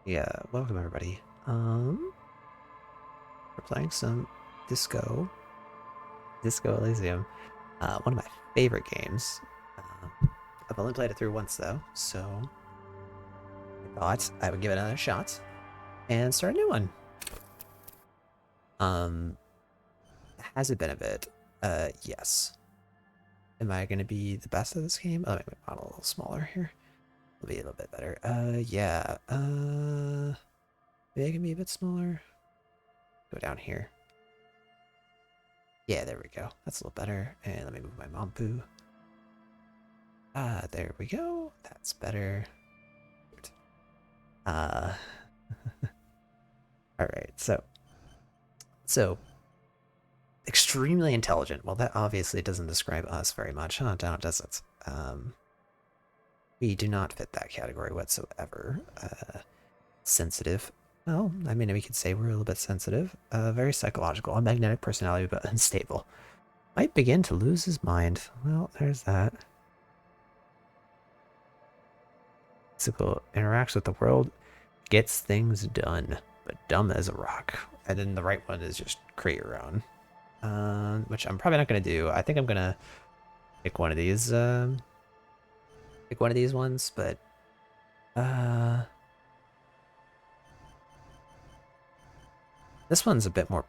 Yeah, welcome everybody. We're playing some Disco, Disco Elysium. One of my favorite games. I've only played it through once though, so I thought I would give it another shot and start a new one. Um, has it been a bit? Yes. Am I gonna be the best at this game? Oh, make my model a little smaller here. It'll be a little bit better. Yeah. Maybe I can be a bit smaller. Go down here. Yeah, there we go. That's a little better. And let me move my Mompu. There we go. That's better. Uh, all right. So extremely intelligent. Well, that obviously doesn't describe us very much, huh? Does it? We do not fit that category whatsoever. Sensitive. Well, I mean, we could say we're a little bit sensitive. Very psychological. A magnetic personality, but unstable. Might begin to lose his mind. Well, there's that. Physical interacts with the world, gets things done, but dumb as a rock. And then the right one is just create your own, which I'm probably not gonna do. I think I'm gonna pick one of these, pick one of these ones, but uh, this one's a bit more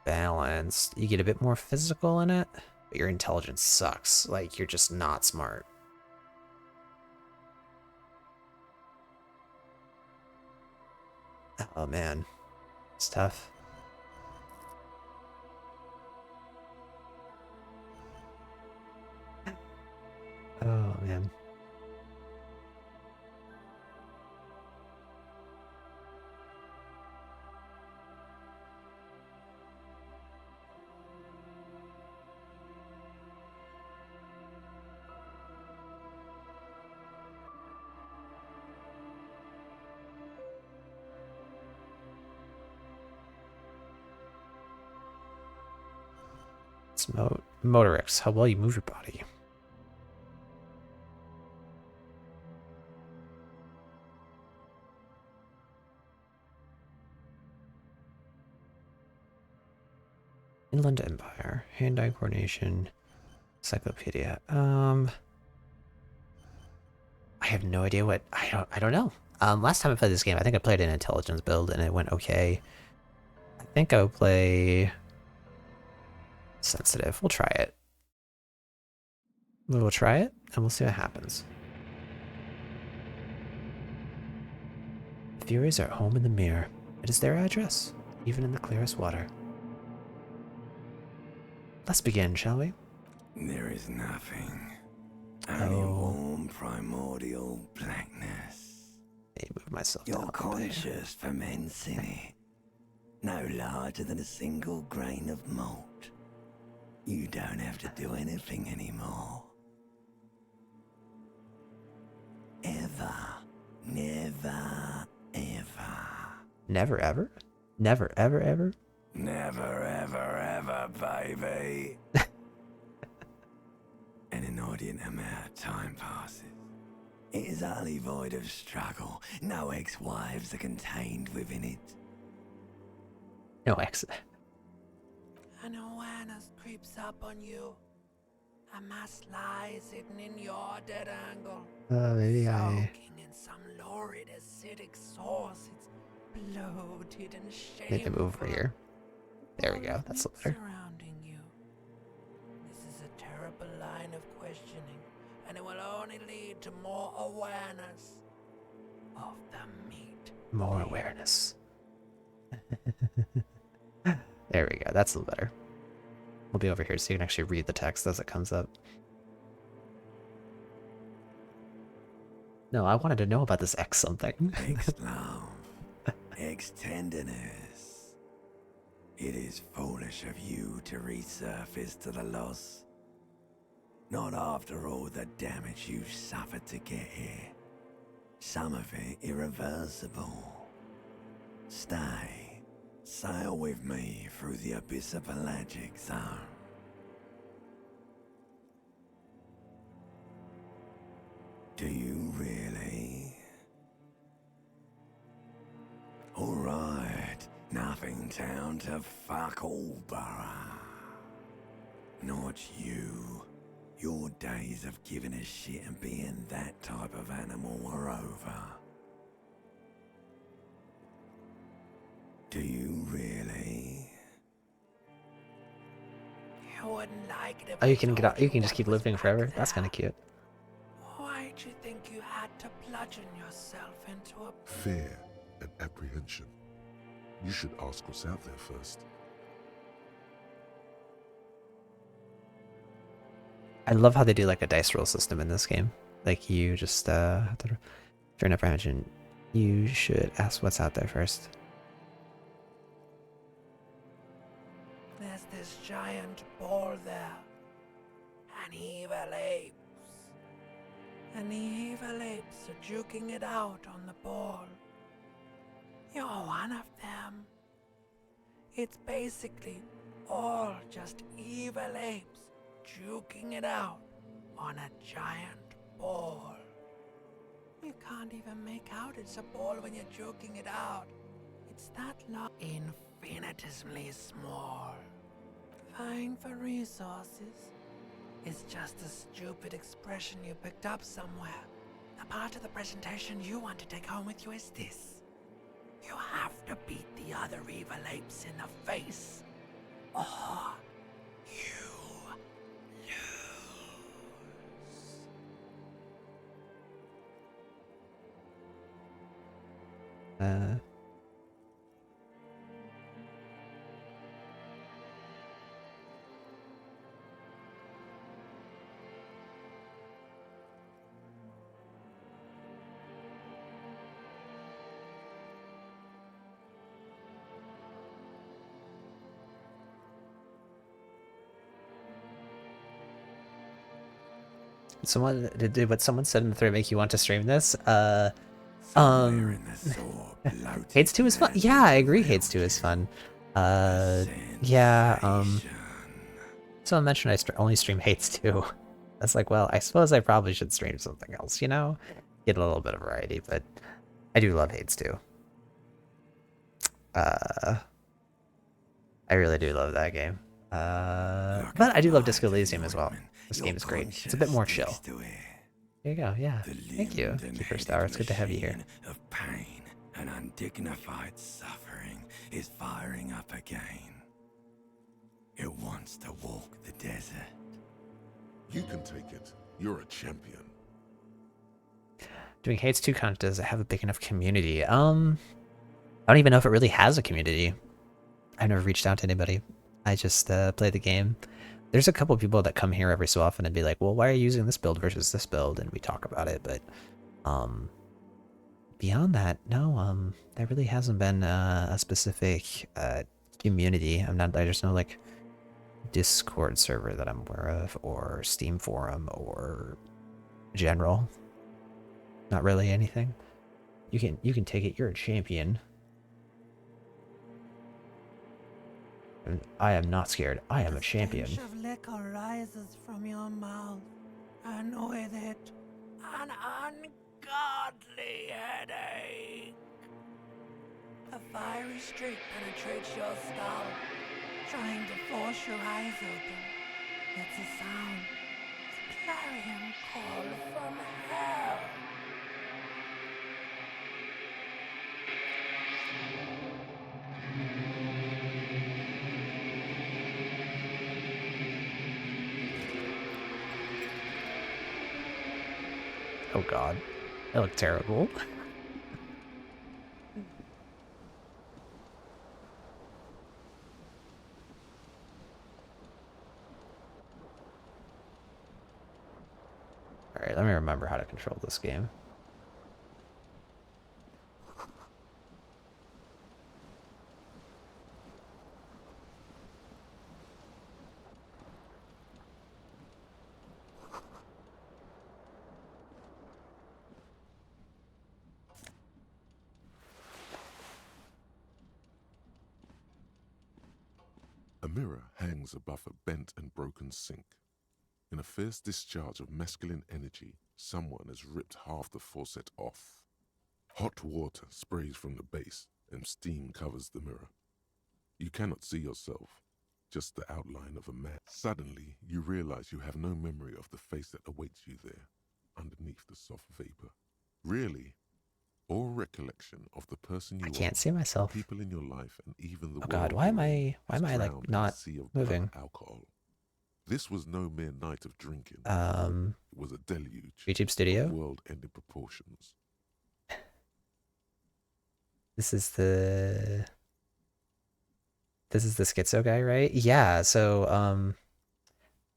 balanced. You get a bit more physical in it, but your intelligence sucks. Like you're just not smart. Oh man, it's tough. Oh man. It's motorics, how well you move your body. Inland Empire, hand-eye coordination, encyclopedia. I have no idea what I don't know. Last time I played this game, I think I played an intelligence build and it went okay. I think I would play sensitive. We'll try it. We'll try it and we'll see what happens. The Furies are at home in the mirror. It is their address, even in the clearest water. Let's begin, shall we? There is nothing. Only Oh, warm primordial blackness. I move myself down You're a little bit. conscious ferments in it. No larger than a single grain of malt. You don't have to do anything anymore. Ever. Never, ever. Never ever? Never ever ever? Never, ever, ever, baby. An inordinate amount of time passes. It is utterly void of struggle. No ex-wives are contained within it. No X. An awareness creeps up on you. A mass lies hidden in your dead angle. Maybe I Soaking in some lurid acidic sauce. It's bloated and maybe shameful. move over here. There we go. That's a little better. Surrounding you. This is a terrible line of questioning, and it will only lead to more awareness of the meat. More awareness. There we go. That's a little better. We'll be over here so you can actually read the text as it comes up. No, I wanted to know about this X something. Ex-love. Ex-tenderness. It is foolish of you to resurface to the loss. Not after all the damage you've suffered to get here. Some of it irreversible. Stay. Sail with me through the abyss of pelagic zone. Do you really? town to fuck all, Burra. Not you. Your days of giving a shit and being that type of animal are over. Do you really? You wouldn't like it if Oh, I you can get told out. You can just what keep was living back forever. That's kind there. of cute. Why'd you think you had to bludgeon yourself into a... Fear and apprehension. You should ask what's out there first. I love how they do like a dice roll system in this game. Like you just turn apprehension. You should ask what's out there first. There's this giant ball there. And evil apes. And the evil apes are juking it out on the ball. You're one of them. It's basically all just evil apes juking it out on a giant ball. You can't even make out it's a ball when you're joking it out. It's that long, infinitesimally small. Vying for resources is just a stupid expression you picked up somewhere. The part of the presentation you want to take home with you is this. You have to beat the other evil apes in the face, or you lose. Someone did what someone said in the thread make you want to stream this? Somewhere in the saw, bloated Hades 2 is fun. man Yeah, I agree. drilled Hades 2 is you. fun. A Yeah. sensation. Someone mentioned I only stream Hades 2. That's like, well, I suppose I probably should stream something else, you know? Get a little bit of variety, but I do love Hades 2. I really do love that game. But I do love Disco Elysium as well. This game is great. It's a bit more chill. There you go, yeah. Thank you, Keeper Star. It's good to have you here. Of pain and undignified suffering is firing up again. It wants to walk the desert. You can take it. You're a champion. Doing Hades 2 content, does it have a big enough community? I don't even know if it really has a community. I've never reached out to anybody. I just play the game. There's a couple people that come here every so often and be like, well, why are you using this build versus this build? And we talk about it, but beyond that, no, there really hasn't been a specific community. There's no like Discord server that I'm aware of, or Steam forum, or general. Not really anything. You can take it, you're a champion. And I am not scared. I am a champion. The stench of liquor rises from your mouth, and with it, an ungodly headache. A fiery streak penetrates your skull, trying to force your eyes open. It's a sound, a clarion call from hell. Oh god. That looked terrible. Alright, let me remember how to control this game. A mirror hangs above a bent and broken sink. In a fierce discharge of masculine energy, someone has ripped half the faucet off. Hot water sprays from the base, and steam covers the mirror. You cannot see yourself, just the outline of a man. Suddenly, you realize you have no memory of the face that awaits you there, underneath the soft vapor. Really, or recollection of the person I you can't are, see the myself. people in your life, and even the Oh God, world why am you're in, I has like drowned in a not sea of moving? blood alcohol. This was no mere night of drinking. Um, It was a deluge YouTube of Studio. world-ending proportions. This is the schizo guy, right? Yeah. So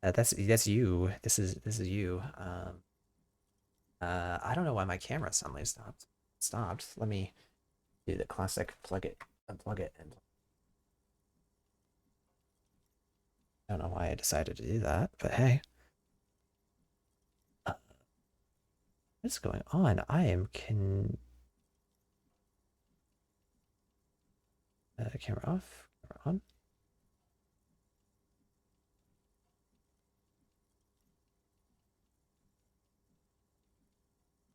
that's you. This is you. I don't know why my camera suddenly stopped. Let me do the classic plug it, unplug it, and I don't know why I decided to do that, but hey. What's going on? I am camera off, camera on.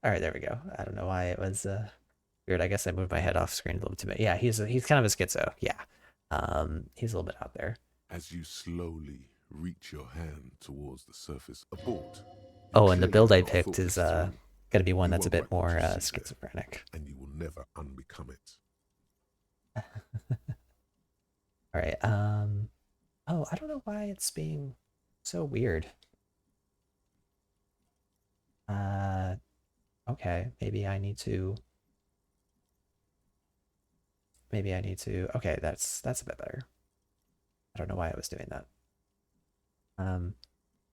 All right, there we go. I don't know why it was weird. I guess I moved my head off screen a little too bit. Yeah, he's kind of a schizo. Yeah, he's a little bit out there. As you slowly reach your hand towards the surface, abort. You Oh, and the clearly build have I not picked thought is this through. gonna be one You that's are a bit right what more you see there, schizophrenic. and you will never unbecome it. All right. Oh, I don't know why it's being so weird. Uh, okay. Maybe I need to. Okay, that's a bit better. I don't know why I was doing that.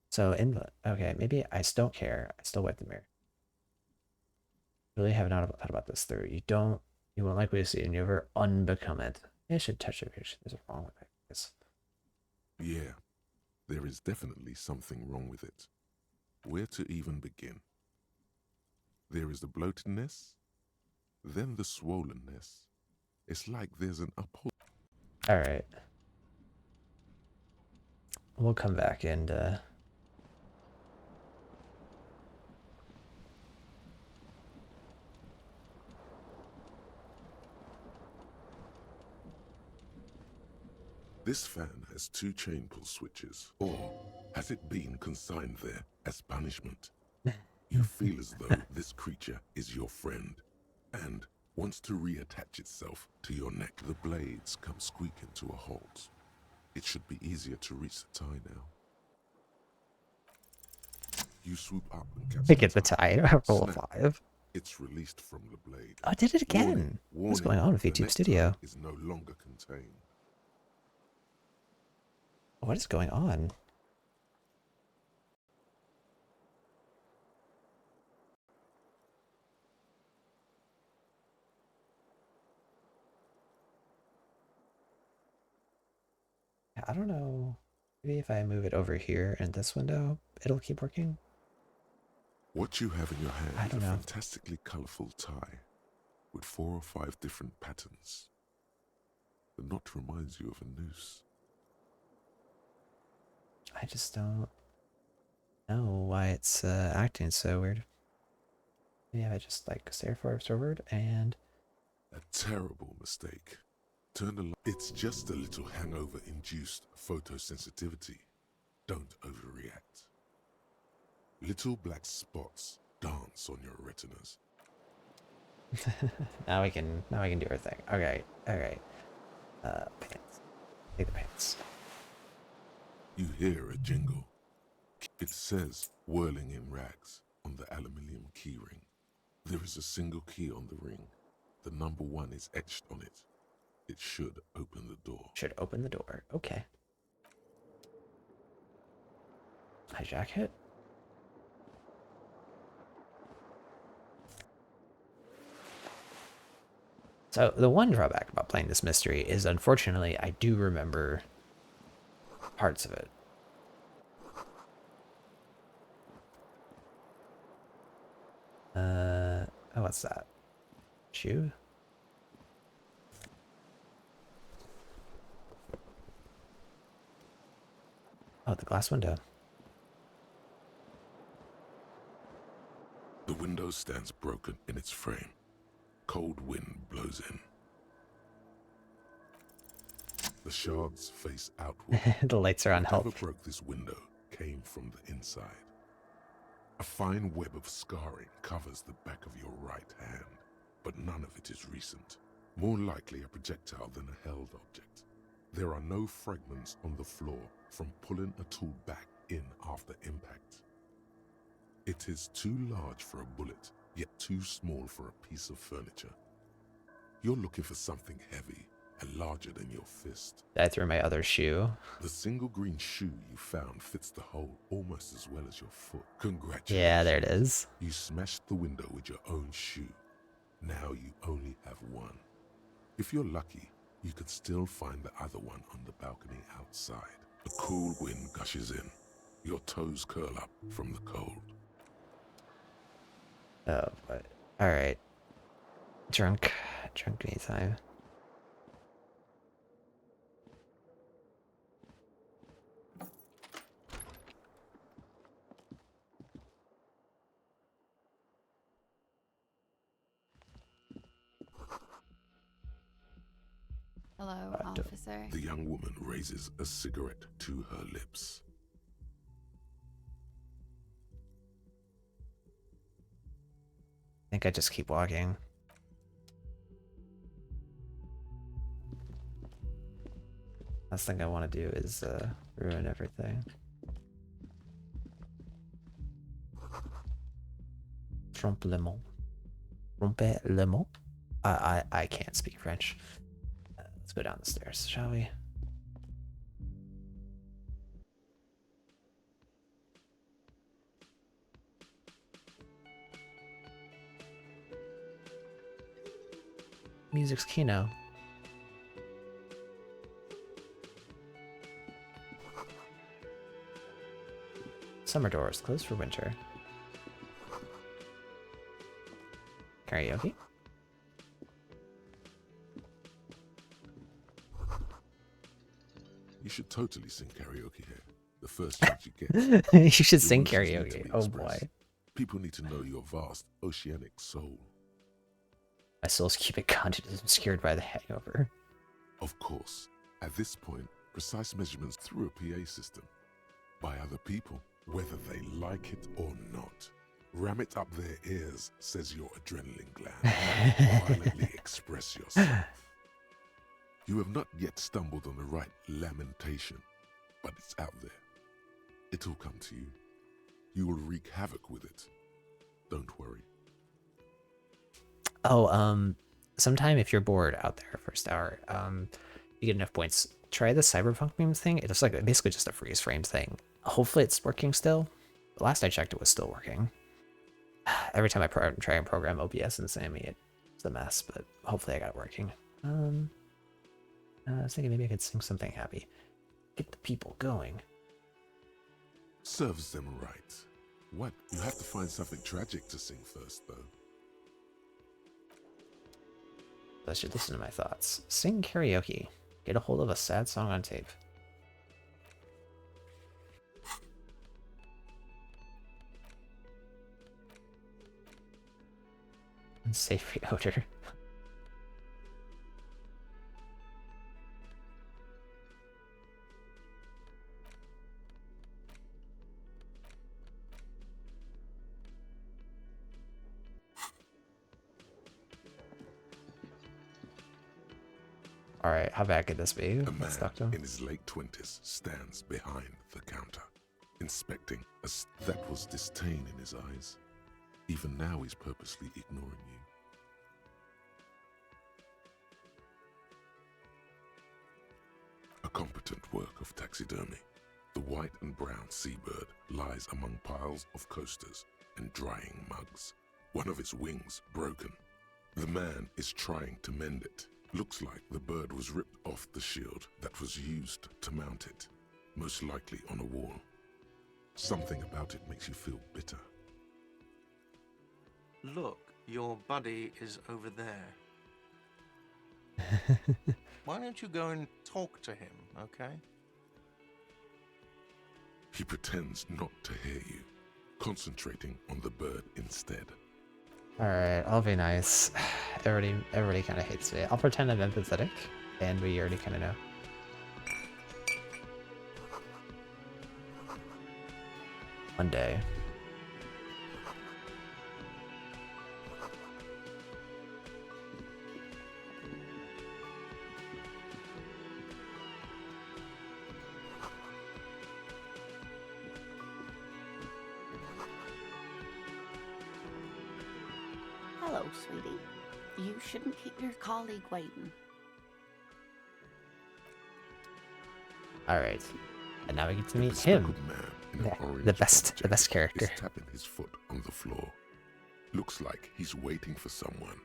So input. Okay, maybe I still care. I still wipe the mirror. Really have not thought about this through. You won't likely to see it and you ever unbecome it. I should touch it. There's wrong with this. Yeah, there is definitely something wrong with it. Where to even begin? There is the bloatedness, then the swollenness. It's like there's an uphold. All right. We'll come back and This fan has 2 chain pull switches, or has it been consigned there as punishment? You feel as though this creature is your friend and wants to reattach itself to your neck. The blades come squeaking to a halt. It should be easier to reach the tie now. You swoop up and catch pick it the tie. Roll a Snap. 5. It's released from the blade. Oh, I did it again. Warning, What's warning, going on with the YouTube necktie Studio? is no longer contained. What is going on? I don't know. Maybe if I move it over here in this window, it'll keep working. What you have in your hand I is a don't know. fantastically colorful tie with 4 or 5 different patterns. The knot reminds you of a noose. I just don't know why it's acting so weird. Maybe I just like stare forward and A terrible mistake. Turn the light. It's just a little hangover-induced photosensitivity. Don't overreact. Little black spots dance on your retinas. now we can do our thing. Okay, alright. Pants. Take the pants. You hear a jingle. It says whirling in rags on the aluminium keyring. There is a single key on the ring. The number 1 is etched on it. It should open the door. Should open the door. Okay. Hijack it. So the one drawback about playing this mystery is, unfortunately, I do remember parts of it. Oh, what's that? Shoe? Oh, the glass window. The window stands broken in its frame. Cold wind blows in. The shards face outward. The lights are on Whatever health. broke this window came from the inside. A fine web of scarring covers the back of your right hand, but none of it is recent. More likely a projectile than a held object. There are no fragments on the floor from pulling a tool back in after impact. It is too large for a bullet, yet too small for a piece of furniture. You're looking for something heavy and larger than your fist. I threw my other shoe. The single green shoe you found fits the hole almost as well as your foot. Congratulations. Yeah, there it is. You smashed the window with your own shoe. Now you only have one. If you're lucky, you could still find the other one on the balcony outside. A cool wind gushes in. Your toes curl up from the cold. Oh, but alright. Drunk anytime. Hello, officer. The young woman raises a cigarette to her lips. I think I just keep walking. Last thing I want to do is ruin everything. Trompe le mont. Trompe le mont? I can't speak French. Let's go down the stairs, shall we? Music's Kino. Summer doors closed for winter. Karaoke? You should totally sing karaoke here. The first chance you get. You should Your sing emotions need to karaoke. be Oh expressed. boy. People need to know your vast oceanic soul. My soul's cubic content is obscured by the hangover. Of course, at this point, precise measurements through a PA system. By other people, whether they like it or not. Ram it up their ears, says your adrenaline gland. Violently express yourself. You have not yet stumbled on the right lamentation, but it's out there. It'll come to you. You will wreak havoc with it. Don't worry. Oh, sometime if you're bored out there first hour, you get enough points. Try the cyberpunk memes thing. It's like basically just a freeze frame thing. Hopefully it's working still. The last I checked, it was still working. Every time I try and program OBS and Sammy, it's a mess, but hopefully I got it working. I was thinking maybe I could sing something happy. Get the people going. Serves them right. What? You have to find something tragic to sing first, though. I should listen to my thoughts. Sing karaoke. Get a hold of a sad song on tape. Unsavory odor. Alright, how bad could this be? A man Stuck to him. in his late 20s stands behind the counter, inspecting that was disdain in his eyes. Even now he's purposely ignoring you. A competent work of taxidermy. The white and brown seabird lies among piles of coasters and drying mugs. One of its wings broken. The man is trying to mend it. Looks like the bird was ripped off the shield that was used to mount it, most likely on a wall. Something about it makes you feel bitter. Look, your buddy is over there. Why don't you go and talk to him, okay? He pretends not to hear you, concentrating on the bird instead. Alright, I'll be nice. Everybody kind of hates me. I'll pretend I'm empathetic, and we already kind of know. One day. Hello, sweetie. You shouldn't keep your colleague waiting. All right, and now we get to meet The him. speckled man in an Yeah, orange the best jacket character. is tapping his foot on the floor. Looks like he's waiting for someone.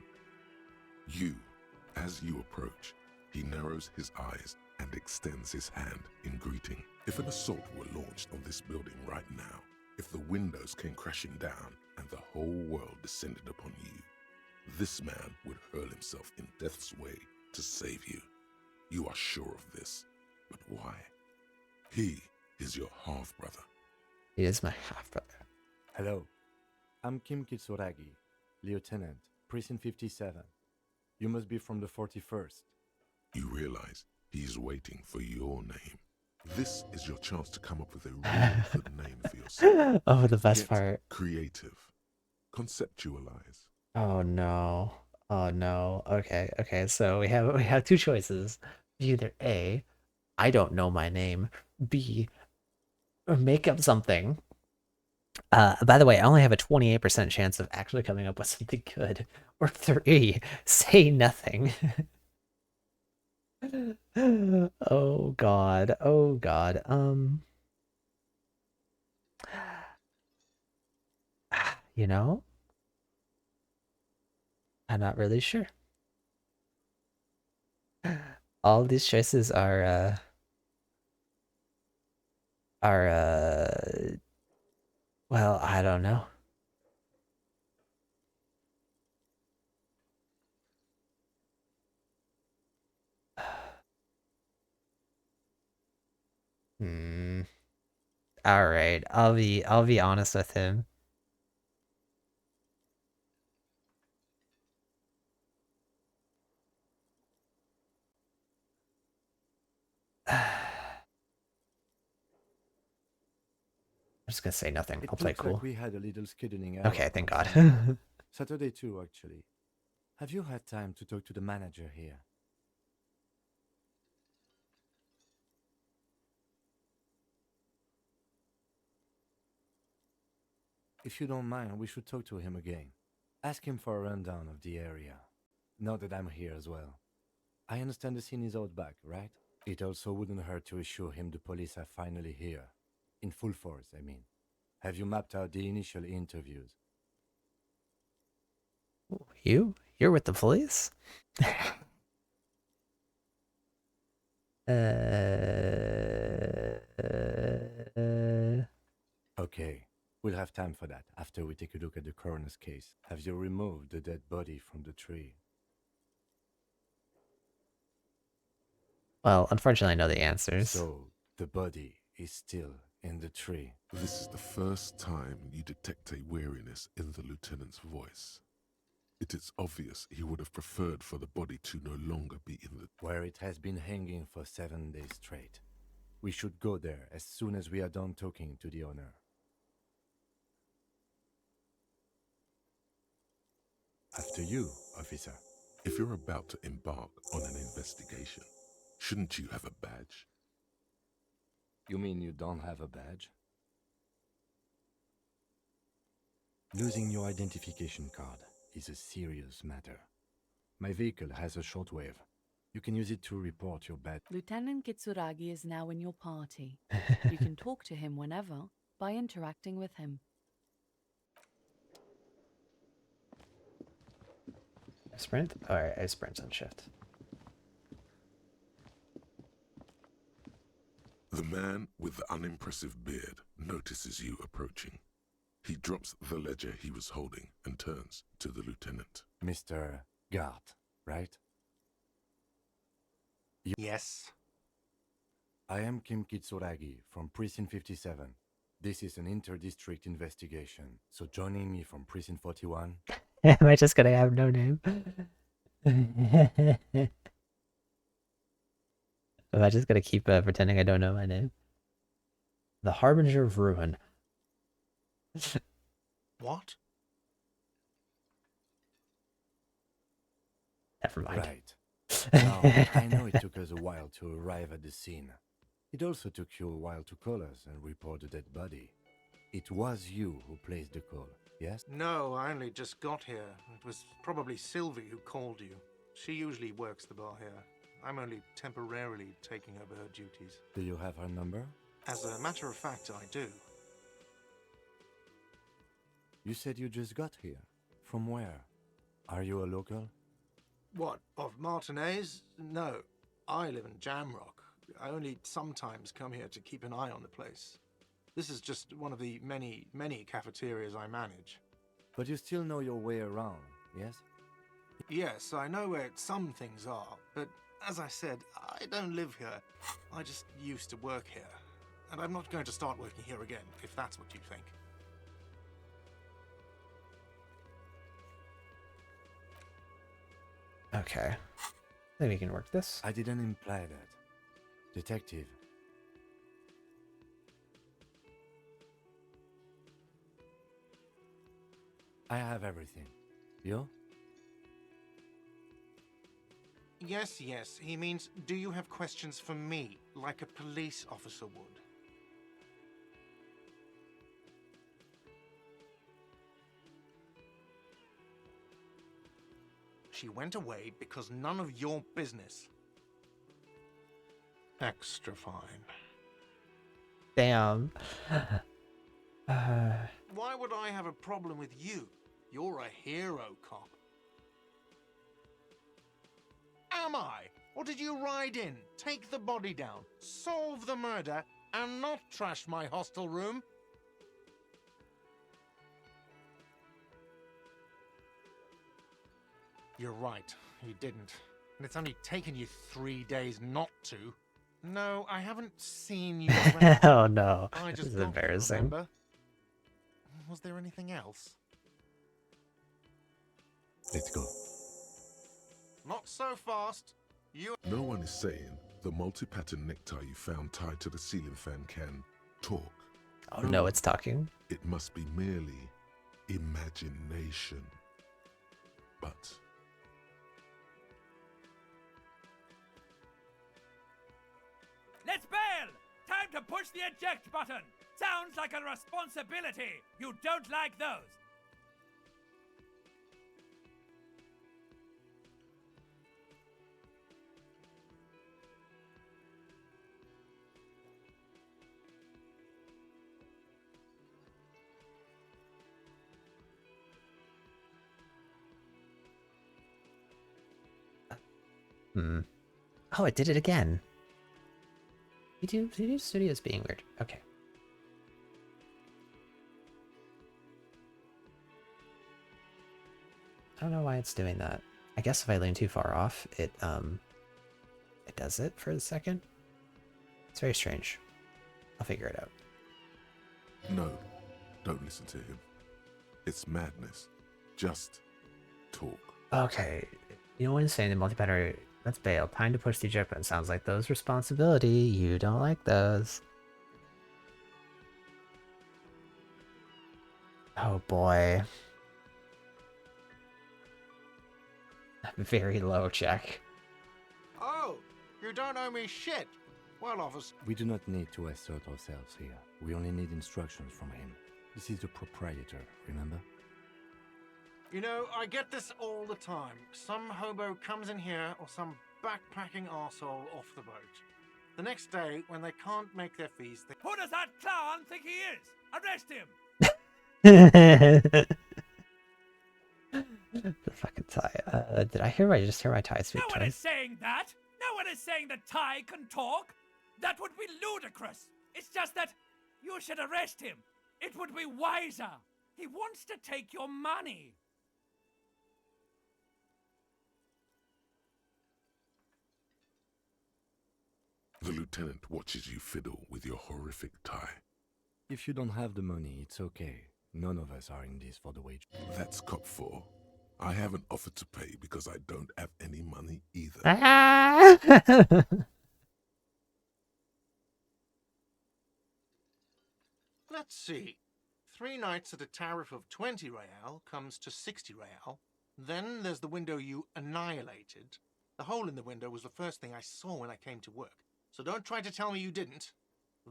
As you approach, he narrows his eyes and extends his hand in greeting. If an assault were launched on this building right now, if the windows came crashing down and the whole world descended upon you, this man would hurl himself in death's way to save you. You are sure of this, but why? He is your half-brother. He is my half-brother. Hello, I'm Kim Kitsuragi, Lieutenant, Precinct 57. You must be from the 41st. You realize he is waiting for your name. This is your chance to come up with a really good name for yourself. Oh, the best Get part. creative. Conceptualize. Oh no. Oh no. Okay. So we have two choices. Either A, I don't know my name. B, make up something. By the way, I only have a 28% chance of actually coming up with something good. Or 3, say nothing. Oh god. Oh god. You know? I'm not really sure. All these choices are well, I don't know. Hmm. All right. I'll be honest with him. I'm just gonna say nothing. I'll play cool. Like we had a little scheduling error. Okay, thank God. Saturday too, actually. Have you had time to talk to the manager here? If you don't mind, we should talk to him again. Ask him for a rundown of the area. Now that I'm here as well. I understand the scene is out back, right? It also wouldn't hurt to assure him the police are finally here. In full force, I mean. Have you mapped out the initial interviews? You're with the police? Okay, we'll have time for that after we take a look at the coroner's case. Have you removed the dead body from the tree? Well, unfortunately, I know the answers. So, the body is still in the tree. This is the first time you detect a weariness in the lieutenant's voice. It is obvious he would have preferred for the body to no longer be in the... Where it has been hanging for 7 days straight. We should go there as soon as we are done talking to the owner. After you, officer. If you're about to embark on an investigation, shouldn't you have a badge? You mean you don't have a badge? Losing your identification card is a serious matter. My vehicle has a shortwave. You can use it to report your badge. Lieutenant Kitsuragi is now in your party. You can talk to him whenever by interacting with him. Sprint? Alright, I sprint on shift. The man with the unimpressive beard notices you approaching. He drops the ledger he was holding and turns to the lieutenant. Mr. Gart, right? Yes. I am Kim Kitsuragi from Precinct 57. This is an inter-district investigation, so joining me from Precinct 41... Am I just gonna have no name? Am I just gonna keep pretending I don't know my name? The Harbinger of Ruin. What? Never mind. Right. Now, I know it took us a while to arrive at the scene. It also took you a while to call us and report the dead body. It was you who placed the call, yes? No, I only just got here. It was probably Sylvie who called you. She usually works the bar here. I'm only temporarily taking over her duties. Do you have her number? As a matter of fact, I do. You said you just got here. From where? Are you a local? What, of Martinez? No, I live in Jamrock. I only sometimes come here to keep an eye on the place. This is just one of the many, many cafeterias I manage. But you still know your way around, yes? Yes, I know where some things are, but as I said, I don't live here. I just used to work here. And I'm not going to start working here again, if that's what you think. Okay. I think we can work this. I didn't imply that. Detective. I have everything. You? Yes, yes. He means, do you have questions for me, like a police officer would? She went away because none of your business. Extra fine. Damn. Why would I have a problem with you? You're a hero cop. Am I? Or did you ride in, take the body down, solve the murder, and not trash my hostel room? You're right, you didn't. And it's only taken you 3 days not to. No, I haven't seen you around. Oh no. I This just is got here, embarrassing. remember? Was there anything else? Let's go. Not so fast. You... No one is saying the multi-pattern necktie you found tied to the ceiling fan can talk. Oh no, it's talking. It must be merely imagination. But Let's bail! Time to push the eject button! Sounds like a responsibility! You don't like those! Oh, it did it again. YouTube Studio's being weird. Okay. I don't know why it's doing that. I guess if I lean too far off, it does it for a second. It's very strange. I'll figure it out. no, don't listen to him. It's madness. Just talk. Okay. You know what he's saying? The multi-pattern. Let's bail. Time to push the eject button. Sounds like those responsibility. You don't like those. Oh boy. Very low check. Oh, you don't owe me shit. Well, officer. We do not need to assert ourselves here. We only need instructions from him. This is the proprietor, remember? You know, I get this all the time. Some hobo comes in here or some backpacking arsehole off the boat. The next day, when they can't make their fees, they... Who does that clown think he is? Arrest him! The fucking tie. Did I just hear my tie speak No one is twice? saying that! No one is saying that Ty can talk! That would be ludicrous! It's just that you should arrest him! It would be wiser! He wants to take your money! The lieutenant watches you fiddle with your horrific tie. If you don't have the money, it's okay. None of us are in this for the wage. That's cop 4. I haven't offered to pay because I don't have any money either. Ah! Let's see. 3 nights at a tariff of 20 real comes to 60 real. Then there's the window you annihilated. The hole in the window was the first thing I saw when I came to work. So don't try to tell me you didn't.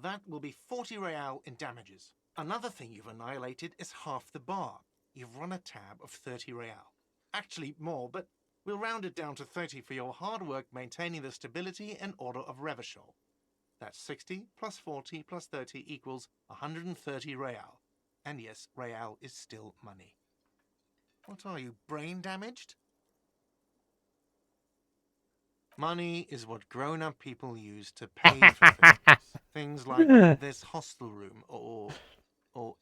That will be 40 real in damages. Another thing you've annihilated is half the bar. You've run a tab of 30 real. Actually more, but we'll round it down to 30 for your hard work maintaining the stability and order of Revachol. That's 60 plus 40 plus 30 equals 130 real. And yes, real is still money. What are you, brain damaged? Money is what grown-up people use to pay for things. Things like this hostel room or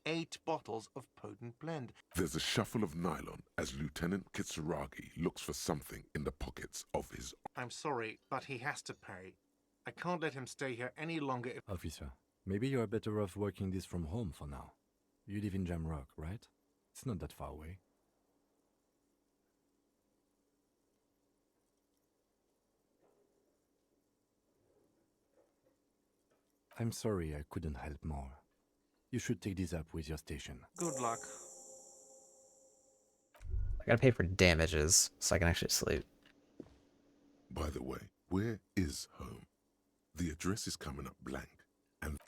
8 bottles of potent blend. There's a shuffle of nylon as Lieutenant Kitsuragi looks for something in the pockets of his... I'm sorry, but he has to pay. I can't let him stay here any longer if... Officer, maybe you are better off working this from home for now. You live in Jamrock, right? It's not that far away. I'm sorry I couldn't help more. You should take this up with your station. Good luck. I gotta pay for damages so I can actually sleep. By the way, where is home? The address is coming up blank,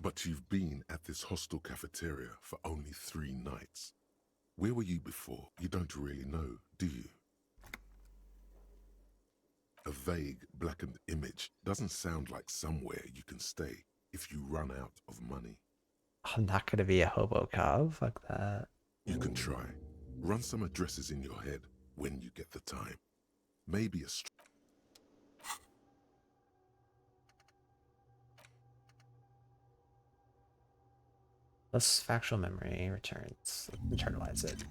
but you've been at this hostel cafeteria for only 3 nights. Where were you before? You don't really know, do you? A vague, blackened image doesn't sound like somewhere you can stay if you run out of money. I'm not gonna be a hobo cop. Fuck that. You can try. Run some addresses in your head when you get the time. Maybe a... Plus factual memory returns. Internalize it.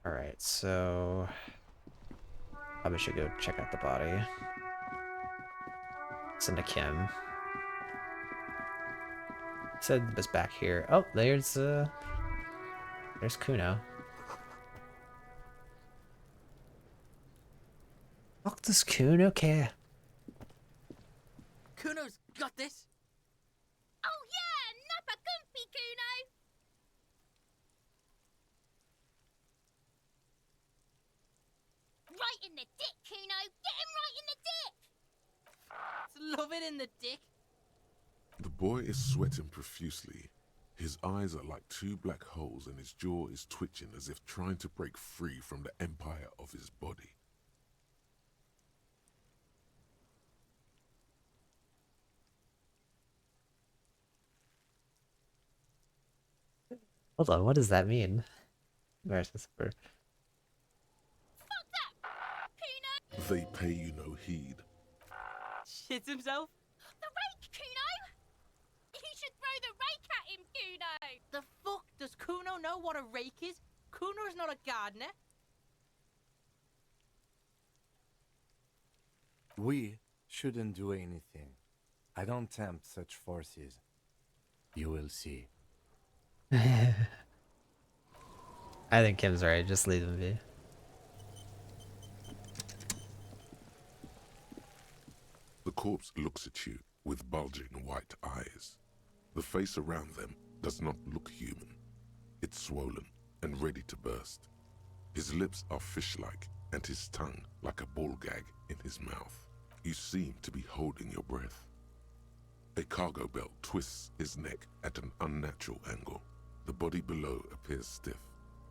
Alright, so probably should go check out the body. Send to Kim. Said it was back here. Oh, there's Kuno. Fuck does Kuno care? Kuno's got this. Oh yeah, Nappa Gumpy Kuno. Right in the dick, Kuno. Get him right in the dick. Love it in the dick. The boy is sweating profusely. His eyes are like 2 black holes and his jaw is twitching as if trying to break free from the empire of his body. Hold on, what does that mean? Where's this for? Fuck that, Kuno. They pay you no heed. Shits himself. The rake, Kuno. You should throw the rake at him, Kuno. The fuck does Kuno know what a rake is? Kuno's not a gardener. We shouldn't do anything. I don't tempt such forces. You will see. I think Kim's right. Just leave him be. The corpse looks at you with bulging white eyes. The face around them does not look human. It's swollen and ready to burst. His lips are fish-like and his tongue like a ball gag in his mouth. You seem to be holding your breath. A cargo belt twists his neck at an unnatural angle. The body below appears stiff.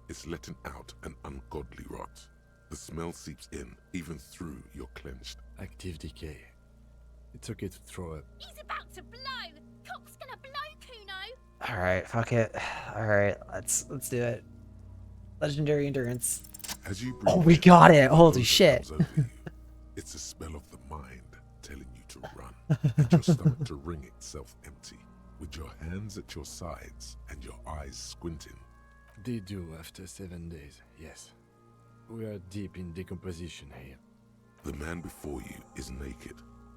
It's letting out an ungodly rot. The smell seeps in even through your clenched. Active decay. It's okay to throw up. He's about to blow. Cock's gonna blow, Kuno. Alright, fuck it. Alright, let's do it. Legendary endurance. As you Oh, breathe we in, got it! a Holy hope shit! comes over you. It's a spell of the mind telling you to run, and your stomach to wring itself empty, with your hands at your sides and your eyes squinting. They do after 7 days, yes. We are deep in decomposition here. The man before you is naked,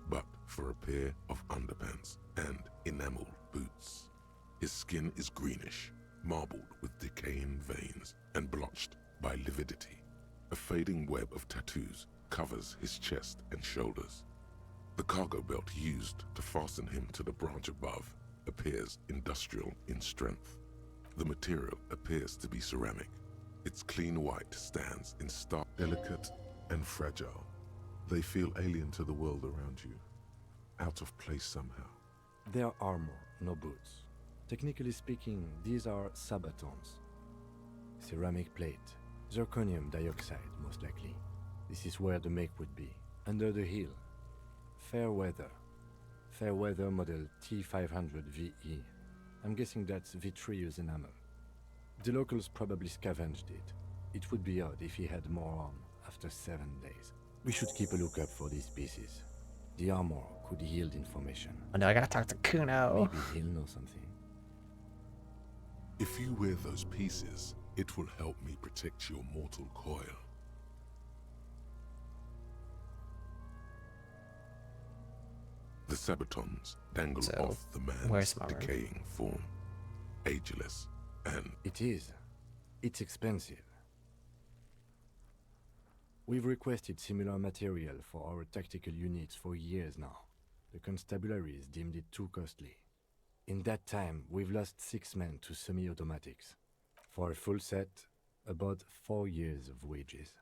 but for a pair of underpants and enameled boots. His skin is greenish, marbled with decaying veins and blotched by lividity. A fading web of tattoos covers his chest and shoulders. The cargo belt used to fasten him to the branch above appears industrial in strength. The material appears to be ceramic. Its clean white stands in stark, delicate and fragile. They feel alien to the world around you, out of place somehow. They are armor, no boots. Technically speaking, these are sabatons. Ceramic plate, zirconium dioxide most likely. This is where the make would be, under the hill. Fairweather. Fairweather model T500 VE. I'm guessing that's vitreous enamel. The locals probably scavenged it. It would be odd if he had more on after 7 days. We should keep a lookout for these pieces. The armor could yield information. Oh no, I gotta talk to Kuno. Maybe he'll know something. If you wear those pieces, it will help me protect your mortal coil. The sabatons dangle So, off the where's man's my room? decaying form, ageless and It is. It's expensive. We've requested similar material for our tactical units for years now. The constabularies deemed it too costly. In that time, we've lost 6 men to semi-automatics. For a full set, about 4 years of wages.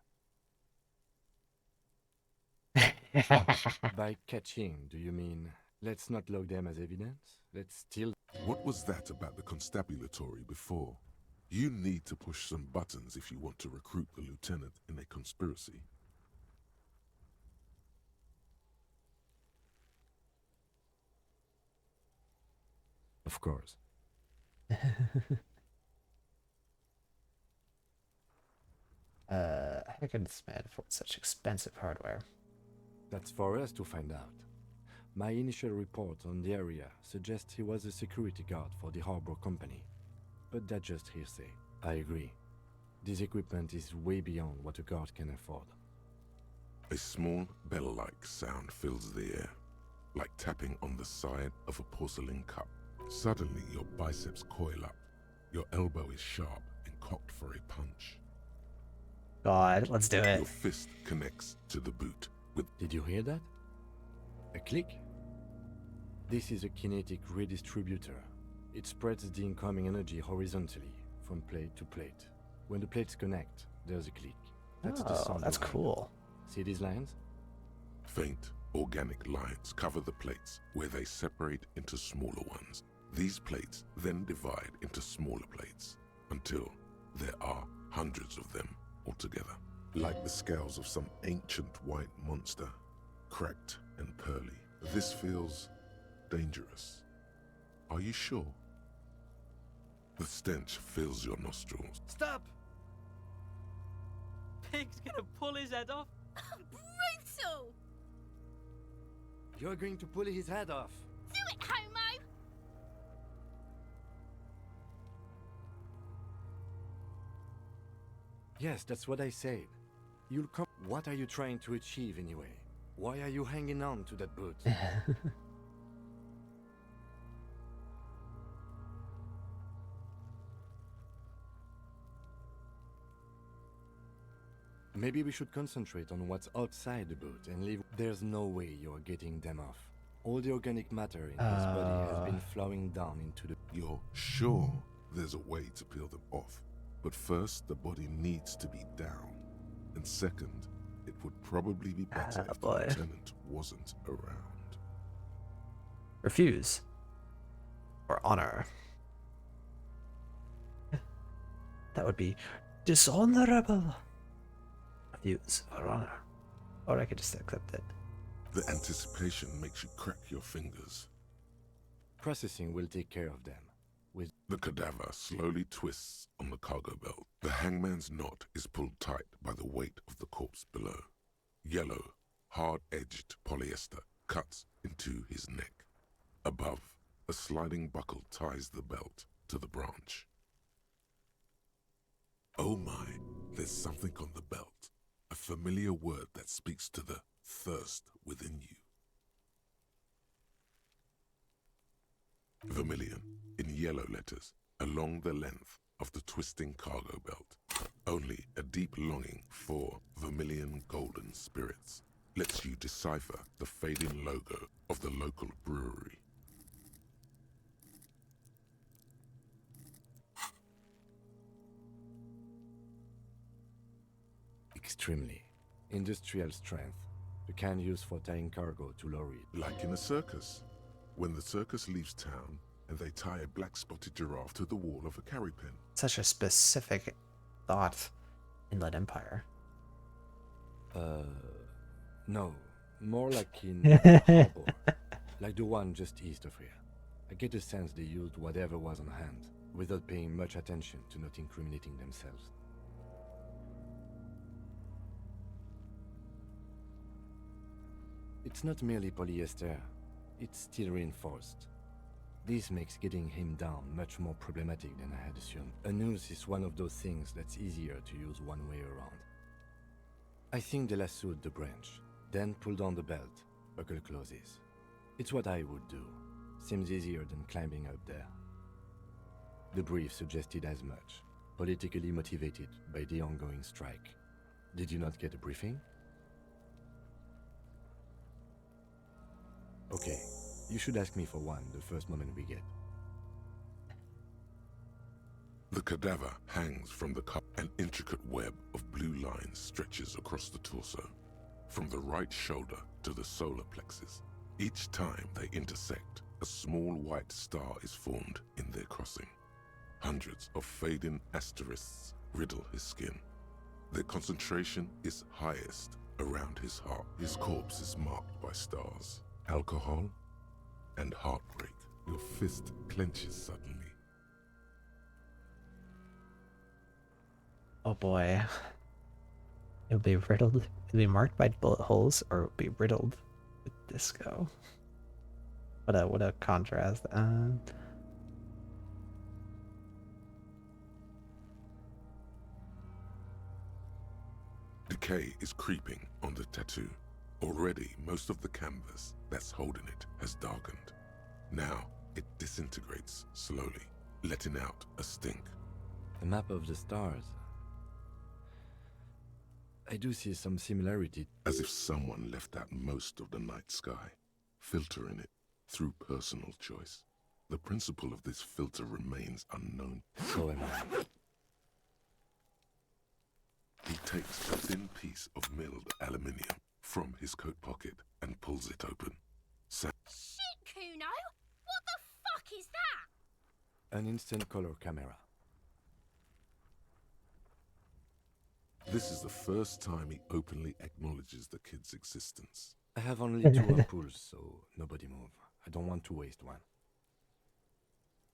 By catching, do you mean, let's not log them as evidence? Let's steal... What was that about the constabulatory before? You need to push some buttons if you want to recruit the lieutenant in a conspiracy. Of course. How can this man afford such expensive hardware? That's for us to find out. My initial report on the area suggests he was a security guard for the harbor company. But that's just hearsay. I agree. This equipment is way beyond what a guard can afford. A small bell-like sound fills the air, like tapping on the side of a porcelain cup. Suddenly, your biceps coil up. Your elbow is sharp and cocked for a punch. God, let's do it. Your fist connects to the boot with... Did you hear that? A click? This is a kinetic redistributor. It spreads the incoming energy horizontally, from plate to plate. When the plates connect, there's a click. That's the sound. That's of it. cool. See these lines? Faint, organic lines cover the plates where they separate into smaller ones. These plates then divide into smaller plates until there are hundreds of them altogether. Like the scales of some ancient white monster, cracked and pearly. This feels dangerous. Are you sure? The stench fills your nostrils. Stop! Pig's gonna pull his head off. Brutal! You're going to pull his head off. Do it, homo! Yes, that's what I said. You'll come. What are you trying to achieve anyway? Why are you hanging on to that boot? Maybe we should concentrate on what's outside the boot and leave. There's no way you're getting them off. All the organic matter in his body has been flowing down into the... You're sure there's a way to peel them off, but first the body needs to be down, and second, it would probably be better if the lieutenant wasn't around. Refuse. Or honor. That would be dishonorable. Refuse or honor. Or I could just accept it. The anticipation makes you crack your fingers. Processing will take care of them. With The cadaver slowly twists on the cargo belt. The hangman's knot is pulled tight by the weight of the corpse below. Yellow, hard-edged polyester cuts into his neck. Above, a sliding buckle ties the belt to the branch. Oh my, there's something on the belt. A familiar word that speaks to the thirst within you. Vermilion, in yellow letters, along the length of the twisting cargo belt. Only a deep longing for vermilion golden spirits lets you decipher the fading logo of the local brewery. Extremely. Industrial strength. The kind used for tying cargo to lorries. Like in a circus. When the circus leaves town and they tie a black-spotted giraffe to the wall of a carry pen. Such a specific thought. Inland Empire. No. More like in a harbor. Like the one just east of here. I get the sense they used whatever was on hand, without paying much attention to not incriminating themselves. It's not merely polyester, it's steel reinforced. This makes getting him down much more problematic than I had assumed. A noose is one of those things that's easier to use one way around. I think they lassoed the branch, then pulled on the belt, buckle closes. It's what I would do. Seems easier than climbing up there. The brief suggested as much, politically motivated by the ongoing strike. Did you not get a briefing? Okay, you should ask me for one the first moment we get. The cadaver hangs from the cup. An intricate web of blue lines stretches across the torso, from the right shoulder to the solar plexus. Each time they intersect, a small white star is formed in their crossing. Hundreds of fading asterisks riddle his skin. Their concentration is highest around his heart. His corpse is marked by stars, alcohol, and heartbreak. Your fist clenches suddenly. Oh boy. It'll be riddled. It'll be marked by bullet holes, or it'll be riddled with disco. What a contrast. Decay is creeping on the tattoo. Already, most of the canvas that's holding it has darkened. Now, it disintegrates slowly, letting out a stink. A map of the stars. I do see some similarity. As if someone left out most of the night sky, filtering it through personal choice. The principle of this filter remains unknown. So am I. He takes a thin piece of milled aluminium from his coat pocket and pulls it open. Shit, Kuno! What the fuck is that? An instant color camera. This is the first time he openly acknowledges the kid's existence. I have only 2 ampoules, so nobody move. I don't want to waste one.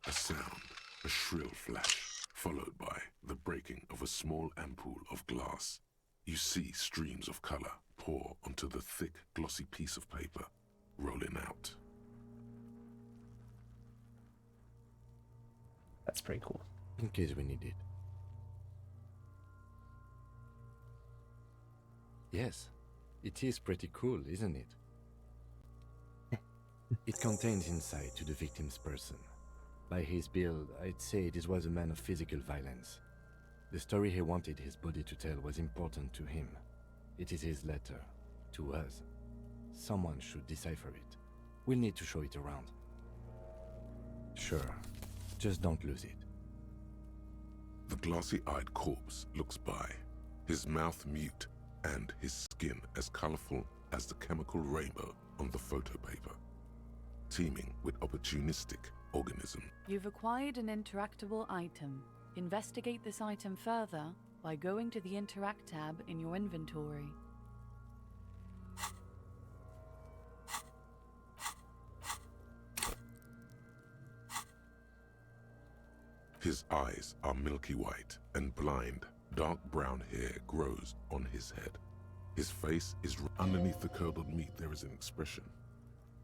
A sound, a shrill flash, followed by the breaking of a small ampoule of glass. You see streams of color pour onto the thick, glossy piece of paper, rolling out. That's pretty cool. In case we need it. Yes, it is pretty cool, isn't it? It contains insight to the victim's person. By his build, I'd say this was a man of physical violence. The story he wanted his body to tell was important to him. It is his letter, to us. Someone should decipher it. We'll need to show it around. Sure, just don't lose it. The glossy-eyed corpse looks by, his mouth mute and his skin as colorful as the chemical rainbow on the photo paper, teeming with opportunistic organisms. You've acquired an interactable item. Investigate this item further by going to the Interact tab in your inventory. His eyes are milky white and blind. Dark brown hair grows on his head. His face is underneath the curdled meat. There is an expression,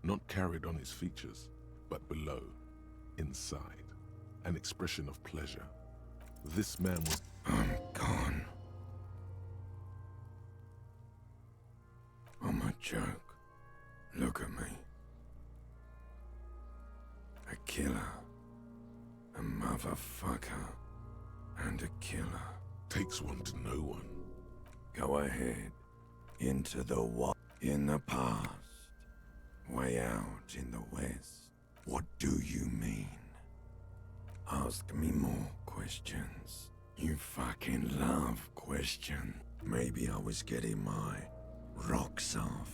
not carried on his features, but below, inside, an expression of pleasure. This man was... I'm gone. I'm a joke. Look at me. A killer. A murderer. Motherfucker. And a killer. Takes one to know one. Go ahead. Into the what? In the past. Way out in the west. What do you mean? Ask me more questions. You fucking love questions. Maybe I was getting my rocks off.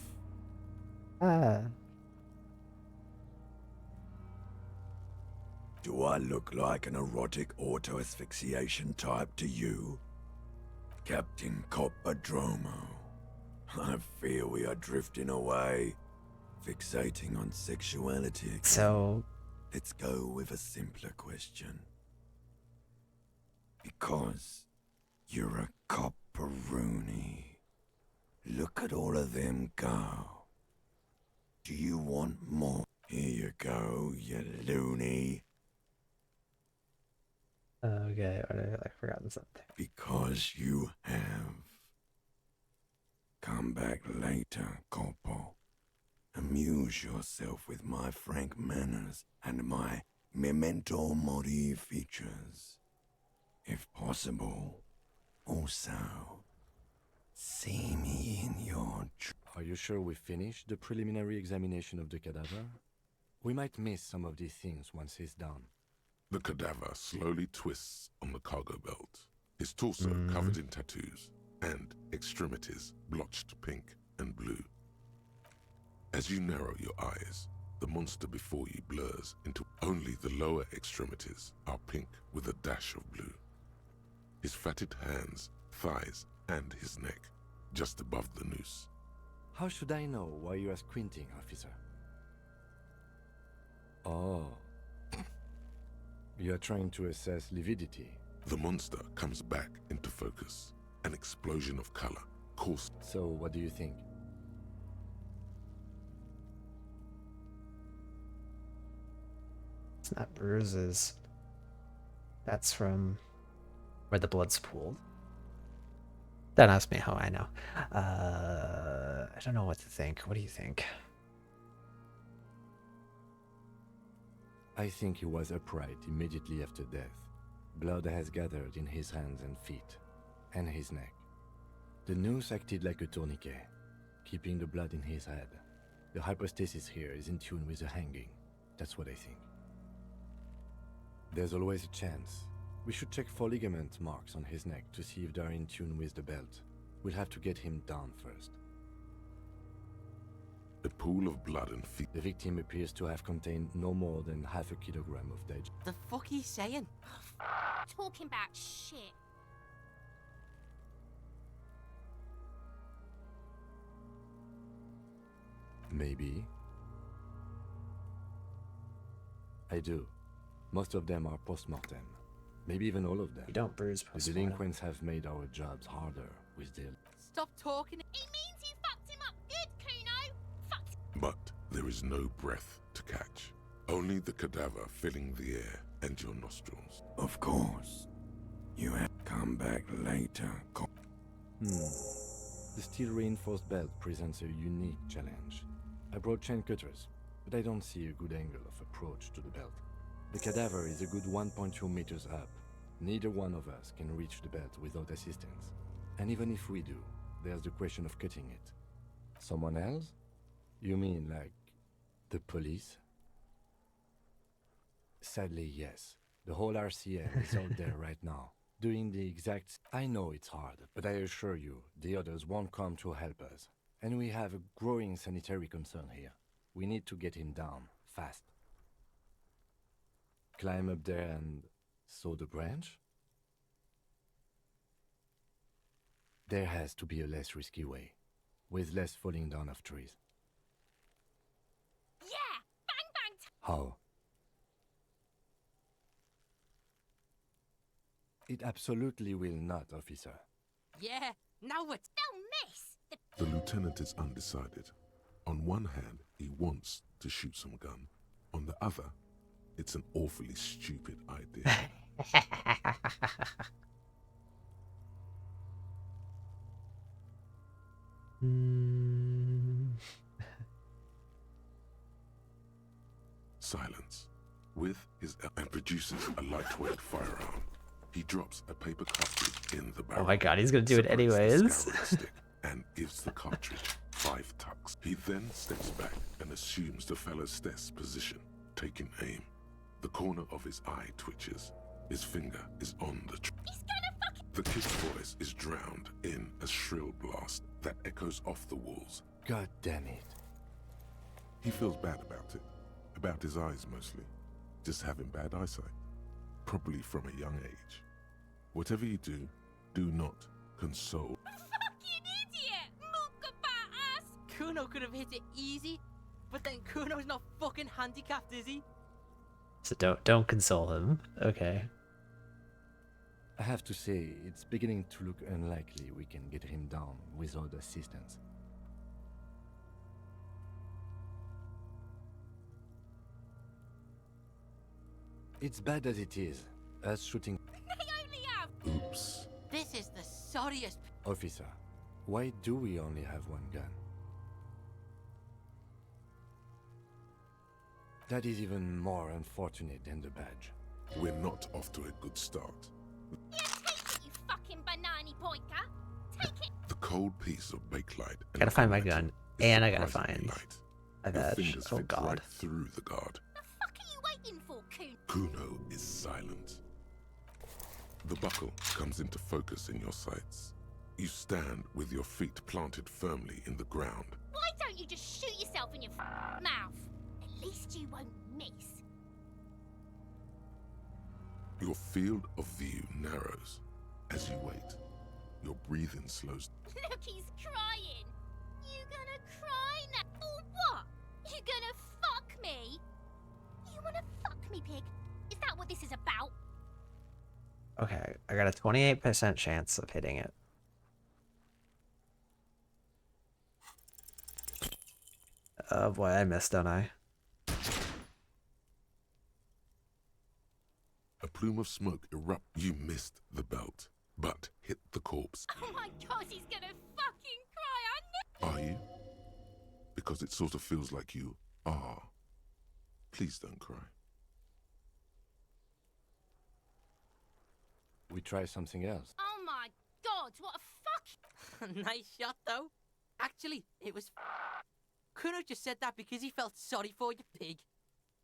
Do I look like an erotic auto-asphyxiation type to you? Captain Coppadromo? I fear we are drifting away, fixating on sexuality again. So, let's go with a simpler question. Because you're a copperoonie. Look at all of them go. Do you want more? Here you go, you loony. okay, I've forgotten something. Because you have. Come back later, Corpo. Amuse yourself with my frank manners and my memento mori features. If possible, also, see me in your... Are you sure we finished the preliminary examination of the cadaver? We might miss some of these things once he's done. The cadaver slowly twists on the cargo belt, his torso covered in tattoos, and extremities blotched pink and blue. As you narrow your eyes, the monster before you blurs into only the lower extremities are pink with a dash of blue. His fatted hands, thighs, and his neck just above the noose. How should I know why you are squinting, officer? Oh. You are trying to assess lividity. The monster comes back into focus, an explosion of color, coursed. So, what do you think? It's not bruises. That's from where the blood's pooled. Don't ask me how I know. I don't know what to think. What do you think? I think he was upright immediately after death. Blood has gathered in his hands and feet, and his neck. The noose acted like a tourniquet, keeping the blood in his head. The hypostasis here is in tune with the hanging. That's what I think. There's always a chance. We should check for ligament marks on his neck to see if they're in tune with the belt. We'll have to get him down first. A pool of blood and feet. The victim appears to have contained no more than half a kilogram of dead. The fuck he's saying? Talking about shit. Maybe. I do. Most of them are post-mortem. Maybe even all of them. You don't bruise The post-mortem. delinquents have made our jobs harder with their... Stop talking. It means you fucked him up good, Kuno. Fucked. But there is no breath to catch. Only the cadaver filling the air and your nostrils. Of course. You have come back later. The steel-reinforced belt presents a unique challenge. I brought chain cutters, but I don't see a good angle of approach to the belt. The cadaver is a good 1.2 meters up. Neither one of us can reach the belt without assistance. And even if we do, there's the question of cutting it. Someone else? You mean like the police? Sadly, yes. The whole RCM is out there right now, doing the exact... I know it's hard, but I assure you, the others won't come to help us. And we have a growing sanitary concern here. We need to get him down, fast. Climb up there and saw the branch? There has to be a less risky way, with less falling down of trees. Yeah! Bang bang! How? It absolutely will not, officer. Yeah, now what? Don't miss! The lieutenant is undecided. On one hand, he wants to shoot some gun. On the other, it's an awfully stupid idea. Silence. With his and produces a lightweight firearm. He drops a paper cartridge in the barrel. Oh my god, he's gonna do it separates the anyways. scourge stick and gives the cartridge 5 tucks. He then steps back and assumes the fellow's death's position, taking aim. The corner of his eye twitches. His finger is on the He's gonna fucking. The kid's voice is drowned in a shrill blast that echoes off the walls. God damn it. He feels bad about it. About his eyes mostly. Just having bad eyesight. Probably from a young age. Whatever you do, do not console. Fucking idiot! Mookabat ass! Kuno could have hit it easy, but then Kuno's not fucking handicapped, is he? So don't console him. Okay. I have to say, it's beginning to look unlikely we can get him down without assistance. It's bad as it is. Us shooting... They only have. Oops. This is the sorriest. Officer, why do we only have one gun? That is even more unfortunate than the badge. We're not off to a good start. Yeah, take it, you fucking banana pointer. Take it. The cold piece of bakelite. Gotta find my gun, and I gotta find light. a Your badge. fingers Oh fit god. right through the guard. The fuck are you waiting for, Coon? Kuno is silent. The buckle comes into focus in your sights. You stand with your feet planted firmly in the ground. Why don't you just shoot yourself in your mouth? At least you won't miss. Your field of view narrows. As you wait, your breathing slows. Look, he's crying. You gonna cry now? Or what? You gonna fuck me? You wanna fuck me, pig? Is that what this is about? Okay, I got a 28% chance of hitting it. Oh boy, I missed, don't I? A plume of smoke erupts. You missed the belt, but hit the corpse. Oh my god, he's gonna fucking cry. Are you? Because it sort of feels like you are. Please don't cry. We try something else. Oh my god, what a fuck. Nice shot, though. Actually, it was. Kuno just said that because he felt sorry for you, pig.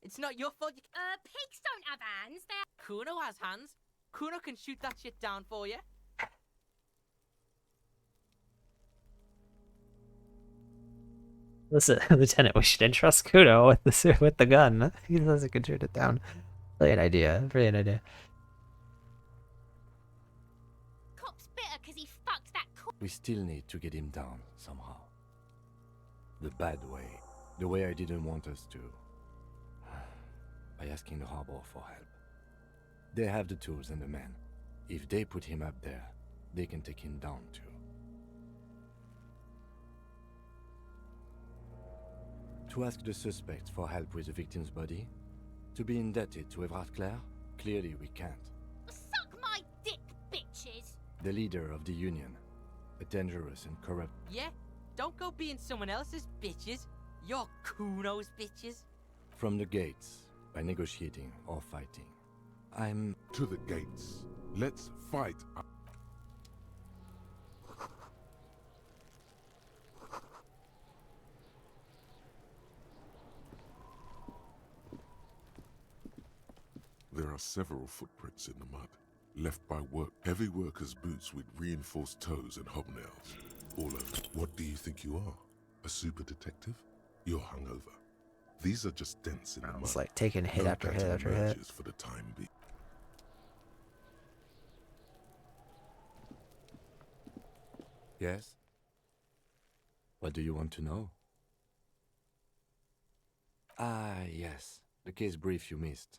It's not your fault. Pigs don't have hands. They're. Kuno has hands. Kuno can shoot that shit down for you. Listen, Lieutenant, we should entrust Kuno with the gun. He doesn't can shoot it down. Brilliant idea. Brilliant idea. Cop's bitter because he fucked that We still need to get him down somehow. The bad way. The way I didn't want us to. By asking the harbor for help. They have the tools and the men. If they put him up there, they can take him down too. To ask the suspects for help with the victim's body? To be indebted to Everard Clare? Clearly we can't. Suck my dick, bitches. The leader of the Union. A dangerous and corrupt... Yeah? Don't go being someone else's bitches. You're Kuno's bitches. From the gates, by negotiating or fighting. I'm... To the gates. Let's fight. There are several footprints in the mud, left by heavy workers' boots with reinforced toes and hobnails, all over. What do you think you are? A super detective? You're hungover. These are just dents in the mud. It's like taking hit No after hit pattern after hit. emerges for the time being. Yes? What do you want to know? Ah, yes. The case brief you missed.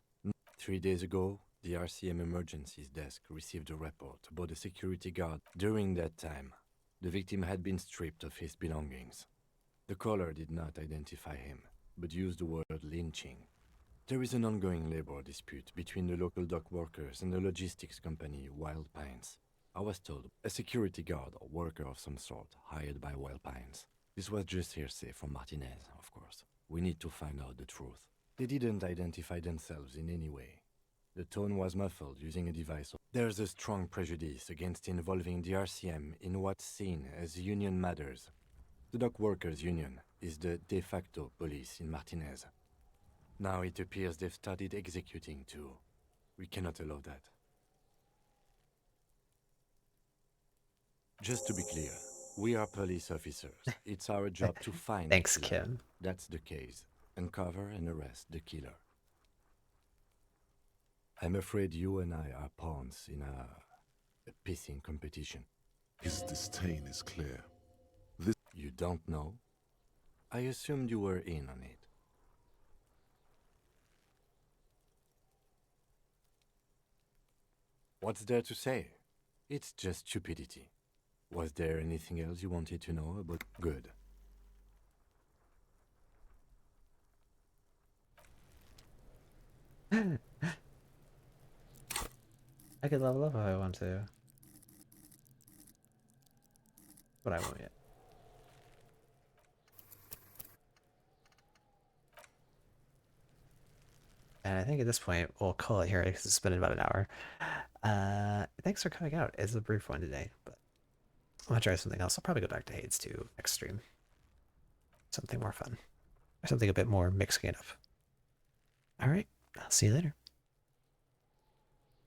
3 days ago, the RCM Emergencies Desk received a report about a security guard. During that time, the victim had been stripped of his belongings. The caller did not identify him, but used the word lynching. There is an ongoing labor dispute between the local dock workers and the logistics company Wild Pines. I was told a security guard or worker of some sort hired by Wild Pines. This was just hearsay from Martinez, of course. We need to find out the truth. They didn't identify themselves in any way. The tone was muffled using a device. There's a strong prejudice against involving the RCM in what's seen as union matters. The Dock Workers Union is the de facto police in Martinez. Now it appears they've started executing too. We cannot allow that. Just to be clear, we are police officers. It's our job to find Thanks, the killer. Kim. That's the case. Uncover and arrest the killer. I'm afraid you and I are pawns in a pissing competition. His disdain is clear. You don't know? I assumed you were in on it. What's there to say? It's just stupidity. Was there anything else you wanted to know about? Good. I could level up if I want to. But I won't yet. And I think at this point, we'll call it here because it's been about an hour. Thanks for coming out. It's a brief one today, but I'm going to try something else. I'll probably go back to Hades 2 next stream. Something more fun. Or something a bit more mixing it up. All right. I'll see you later.